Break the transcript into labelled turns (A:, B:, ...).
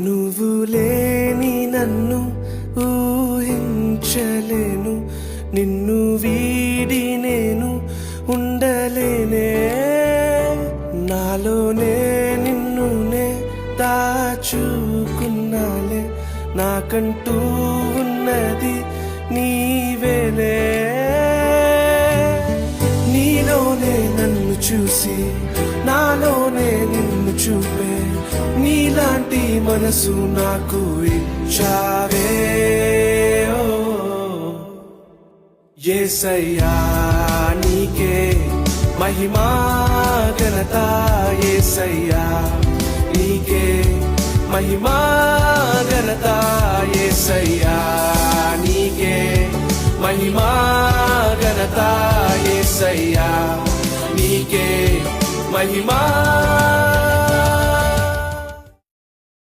A: నువ్వు లేని నన్ను ఊహించలేను, నిన్ను వీడి నేను ఉండలేనే. నాలోనే నిన్నునే దాచుకున్నాలే, నాకంటూ ఉన్నది నీవేలే. నీలోనే నన్ను చూసి నాలోనే నిన్ను చూపే, నీలాంటి మనసు నాకు ఇచ్చావే. ఓ యేసయ్యా నీకే మహిమా ఘనత, యేసయ్యా నీకే మహిమా ఘనత, యేసయ్యా నీకే మహిమా ఘనత, యేసయ్యా నీకే మహిమా